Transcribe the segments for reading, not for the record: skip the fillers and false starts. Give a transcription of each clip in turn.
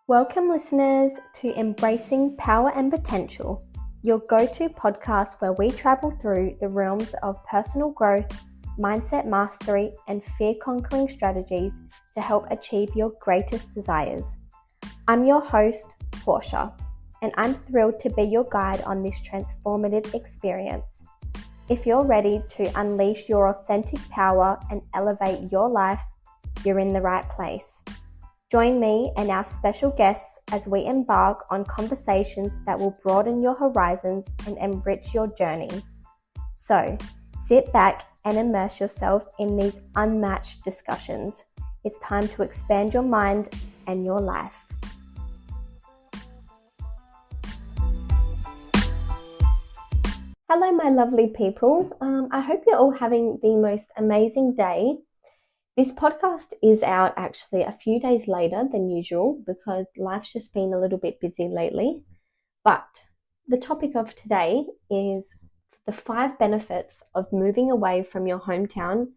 Welcome, listeners, to Embracing Power and Potential, your go-to podcast where we travel through the realms of personal growth, mindset mastery, and fear-conquering strategies to help achieve your greatest desires. I'm your host, Portia, and I'm thrilled to be your guide on this transformative experience. If you're ready to unleash your authentic power and elevate your life, you're in the right place. Join me and our special guests as we embark on conversations that will broaden your horizons and enrich your journey. So, sit back and immerse yourself in these unmatched discussions. It's time to expand your mind and your life. Hello, my lovely people. I hope you're all having the most amazing day. This podcast is out actually a few days later than usual because life's just been a little bit busy lately. But the topic of today is the 5 benefits of moving away from your hometown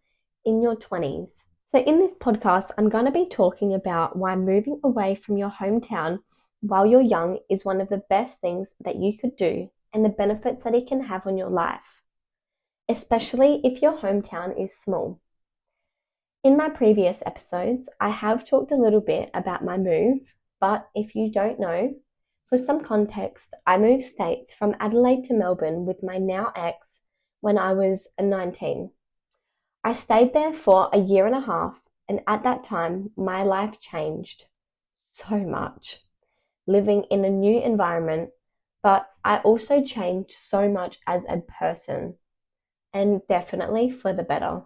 in your 20s. So in this podcast, I'm going to be talking about why moving away from your hometown while you're young is one of the best things that you could do and the benefits that it can have on your life, especially if your hometown is small. In my previous episodes, I have talked a little bit about my move, but if you don't know, for some context, I moved states from Adelaide to Melbourne with my now ex when I was 19. I stayed there for a year and a half, and at that time, my life changed so much, living in a new environment, but I also changed so much as a person, and definitely for the better.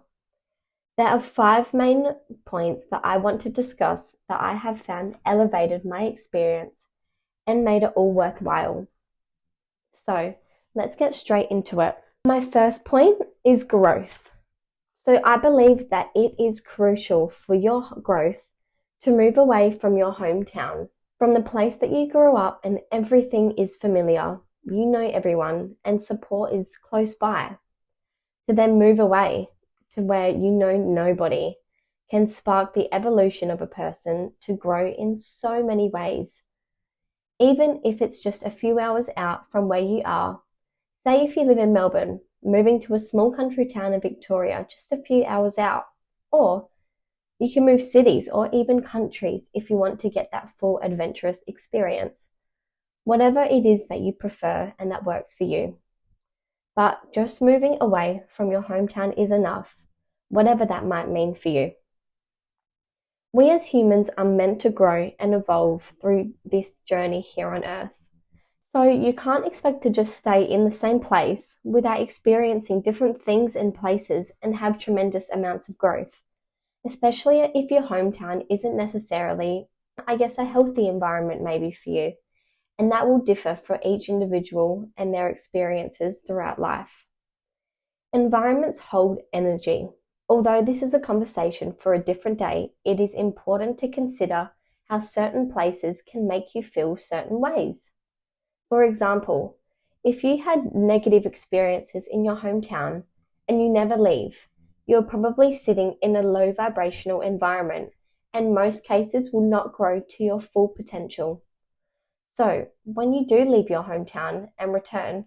There are 5 main points that I want to discuss that I have found elevated my experience and made it all worthwhile. So let's get straight into it. My first point is growth. So I believe that it is crucial for your growth to move away from your hometown, from the place that you grew up and everything is familiar. You know everyone and support is close by. To then move away to where you know nobody can spark the evolution of a person to grow in so many ways. Even if it's just a few hours out from where you are, say if you live in Melbourne, moving to a small country town in Victoria just a few hours out, or you can move cities or even countries if you want to get that full adventurous experience. Whatever it is that you prefer and that works for you. But just moving away from your hometown is enough, whatever that might mean for you. We as humans are meant to grow and evolve through this journey here on Earth. So you can't expect to just stay in the same place without experiencing different things and places and have tremendous amounts of growth, especially if your hometown isn't necessarily, a healthy environment maybe for you. And that will differ for each individual and their experiences throughout life. Environments hold energy. Although this is a conversation for a different day, it is important to consider how certain places can make you feel certain ways. For example, if you had negative experiences in your hometown and you never leave, you're probably sitting in a low vibrational environment and most cases will not grow to your full potential. So, when you do leave your hometown and return,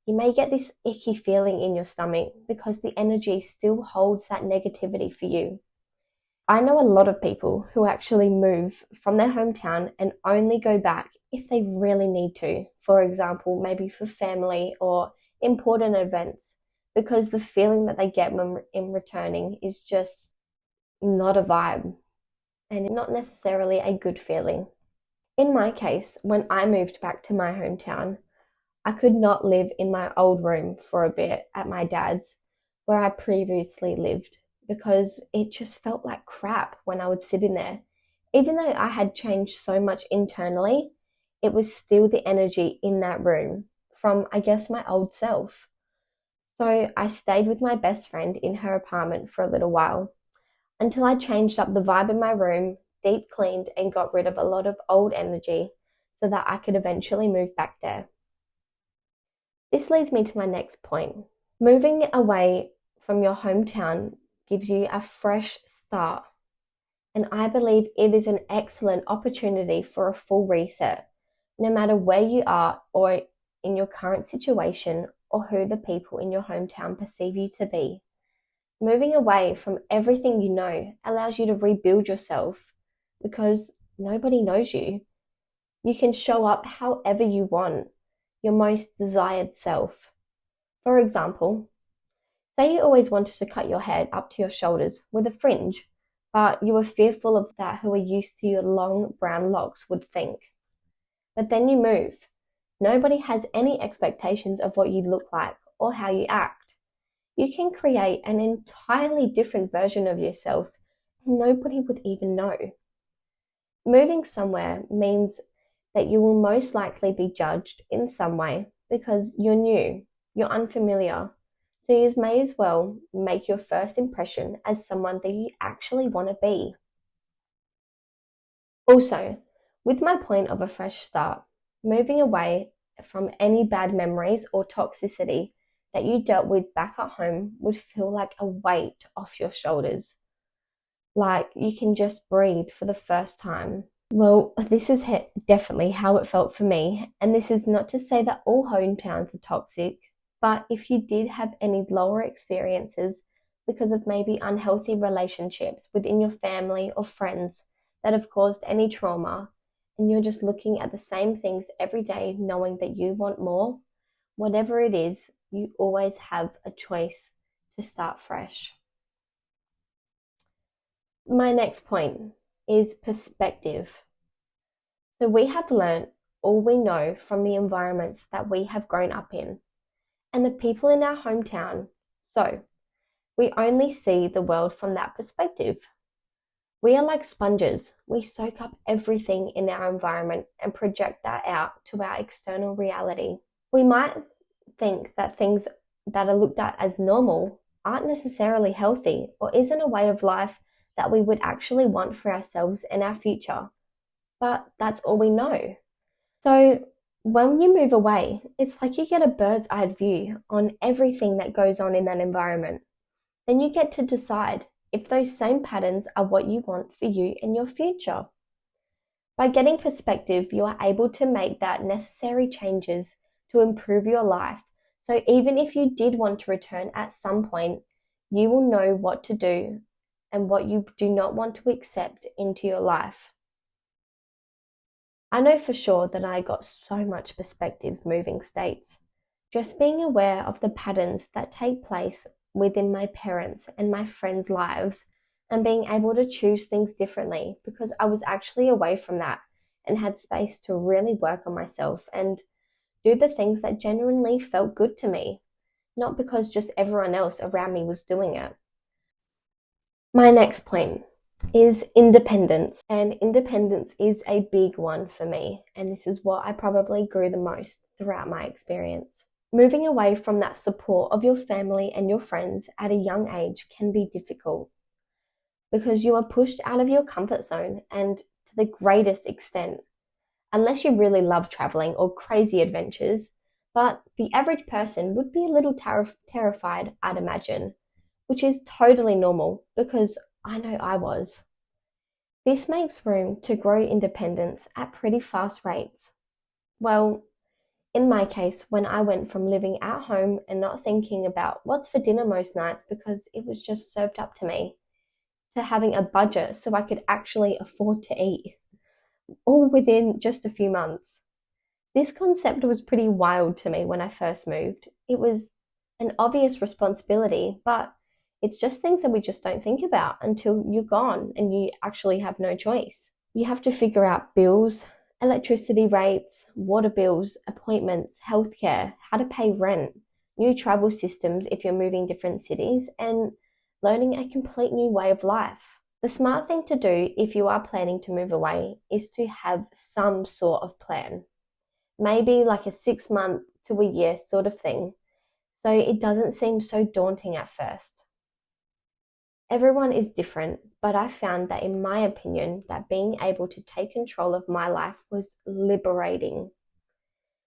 you may get this icky feeling in your stomach because the energy still holds that negativity for you. I know a lot of people who actually move from their hometown and only go back if they really need to. For example, maybe for family or important events, because the feeling that they get when in returning is just not a vibe and not necessarily a good feeling. In my case, when I moved back to my hometown, I could not live in my old room for a bit at my dad's, where I previously lived, because it just felt like crap when I would sit in there. Even though I had changed so much internally, it was still the energy in that room from, my old self. So I stayed with my best friend in her apartment for a little while, until I changed up the vibe in my room, deep cleaned and got rid of a lot of old energy so that I could eventually move back there. This leads me to my next point. Moving away from your hometown gives you a fresh start. And I believe it is an excellent opportunity for a full reset, no matter where you are or in your current situation or who the people in your hometown perceive you to be. Moving away from everything you know allows you to rebuild yourself because nobody knows you. You can show up however you want, your most desired self. For example, say you always wanted to cut your hair up to your shoulders with a fringe, but you were fearful of that who are used to your long brown locks would think. But then you move. Nobody has any expectations of what you look like or how you act. You can create an entirely different version of yourself and nobody would even know. Moving somewhere means that you will most likely be judged in some way because you're new, you're unfamiliar. So you may as well make your first impression as someone that you actually want to be. Also, with my point of a fresh start, moving away from any bad memories or toxicity that you dealt with back at home would feel like a weight off your shoulders. Like you can just breathe for the first time. Well, this is definitely how it felt for me. And this is not to say that all hometowns are toxic, but if you did have any lower experiences because of maybe unhealthy relationships within your family or friends that have caused any trauma, and you're just looking at the same things every day knowing that you want more, whatever it is, you always have a choice to start fresh. My next point is perspective. So we have learnt all we know from the environments that we have grown up in and the people in our hometown. So we only see the world from that perspective. We are like sponges. We soak up everything in our environment and project that out to our external reality. We might think that things that are looked at as normal aren't necessarily healthy or isn't a way of life that we would actually want for ourselves and our future. But that's all we know. So when you move away, it's like you get a bird's eye view on everything that goes on in that environment. Then you get to decide if those same patterns are what you want for you in your future. By getting perspective, you are able to make that necessary changes to improve your life. So even if you did want to return at some point, you will know what to do and what you do not want to accept into your life. I know for sure that I got so much perspective moving states. Just being aware of the patterns that take place within my parents' and my friends' lives and being able to choose things differently because I was actually away from that and had space to really work on myself and do the things that genuinely felt good to me, not because just everyone else around me was doing it. My next point is independence, and independence is a big one for me, and this is what I probably grew the most throughout my experience. Moving away from that support of your family and your friends at a young age can be difficult because you are pushed out of your comfort zone and to the greatest extent, unless you really love traveling or crazy adventures, but the average person would be a little terrified, I'd imagine, which is totally normal because I know I was. This makes room to grow independence at pretty fast rates. Well, in my case, when I went from living at home and not thinking about what's for dinner most nights because it was just served up to me, to having a budget so I could actually afford to eat, all within just a few months. This concept was pretty wild to me when I first moved. It was an obvious responsibility, but it's just things that we just don't think about until you're gone and you actually have no choice. You have to figure out bills, electricity rates, water bills, appointments, healthcare, how to pay rent, new travel systems if you're moving different cities, and learning a complete new way of life. The smart thing to do if you are planning to move away is to have some sort of plan. Maybe like a 6 month to a year sort of thing, so it doesn't seem so daunting at first. Everyone is different, but I found that in my opinion, that being able to take control of my life was liberating.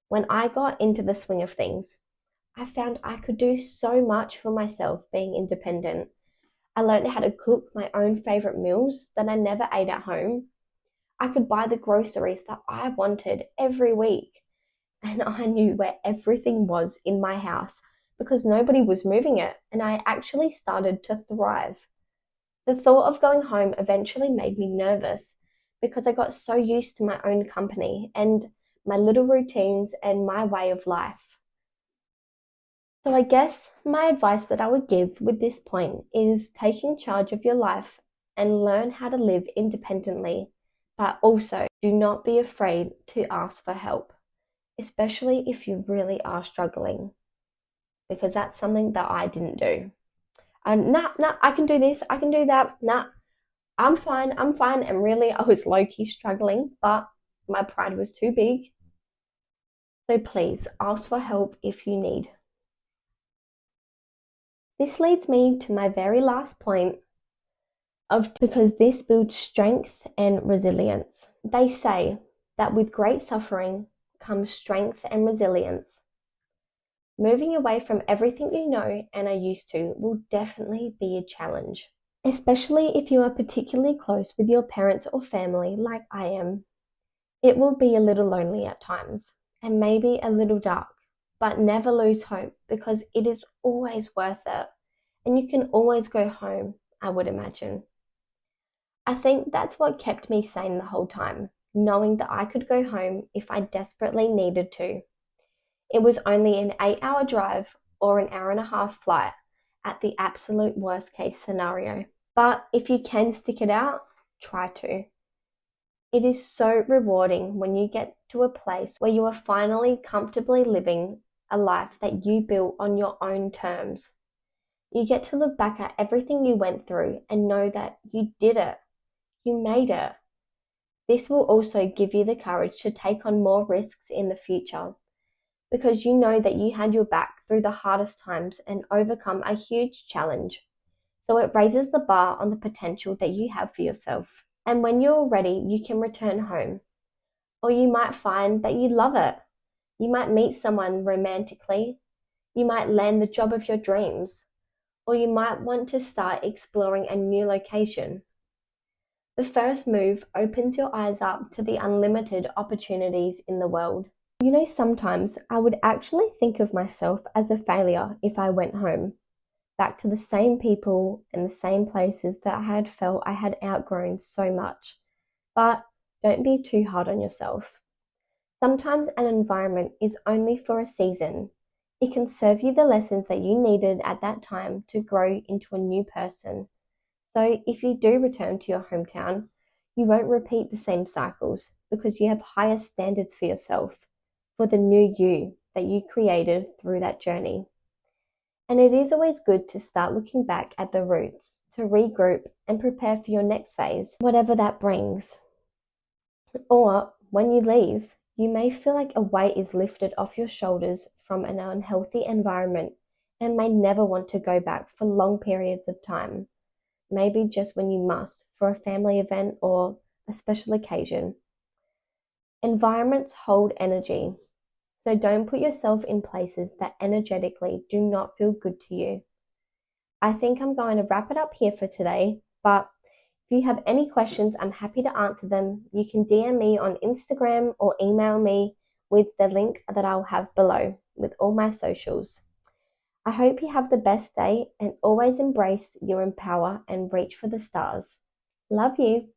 When I got into the swing of things, I found I could do so much for myself being independent. I learned how to cook my own favorite meals that I never ate at home. I could buy the groceries that I wanted every week, and I knew where everything was in my house because nobody was moving it, and I actually started to thrive. The thought of going home eventually made me nervous because I got so used to my own company and my little routines and my way of life. So, I guess my advice that I would give with this point is taking charge of your life and learn how to live independently, but also do not be afraid to ask for help, especially if you really are struggling, because that's something that I didn't do. I can do this, I can do that, I'm fine, and really I was low-key struggling, but my pride was too big. So please ask for help if you need. This leads me to my very last point of because this builds strength and resilience. They say that with great suffering comes strength and resilience. Moving away from everything you know and are used to will definitely be a challenge, especially if you are particularly close with your parents or family like I am. It will be a little lonely at times and maybe a little dark, but never lose hope because it is always worth it and you can always go home, I would imagine. I think that's what kept me sane the whole time, knowing that I could go home if I desperately needed to. It was only an 8-hour drive or an hour and a half flight at the absolute worst case scenario. But if you can stick it out, try to. It is so rewarding when you get to a place where you are finally comfortably living a life that you built on your own terms. You get to look back at everything you went through and know that you did it. You made it. This will also give you the courage to take on more risks in the future because you know that you had your back through the hardest times and overcome a huge challenge. So it raises the bar on the potential that you have for yourself. And when you're ready, you can return home. Or you might find that you love it. You might meet someone romantically. You might land the job of your dreams. Or you might want to start exploring a new location. The first move opens your eyes up to the unlimited opportunities in the world. Sometimes I would actually think of myself as a failure if I went home, back to the same people and the same places that I had felt I had outgrown so much. But don't be too hard on yourself. Sometimes an environment is only for a season. It can serve you the lessons that you needed at that time to grow into a new person. So if you do return to your hometown, you won't repeat the same cycles because you have higher standards for yourself, for the new you that you created through that journey. And it is always good to start looking back at the roots, to regroup and prepare for your next phase, whatever that brings. Or when you leave, you may feel like a weight is lifted off your shoulders from an unhealthy environment and may never want to go back for long periods of time. Maybe just when you must for a family event or a special occasion. Environments hold energy, so don't put yourself in places that energetically do not feel good to you. I think I'm going to wrap it up here for today, but if you have any questions, I'm happy to answer them. You can DM me on Instagram or email me with the link that I'll have below with all my socials. I hope you have the best day and always embrace your empower and reach for the stars. Love you.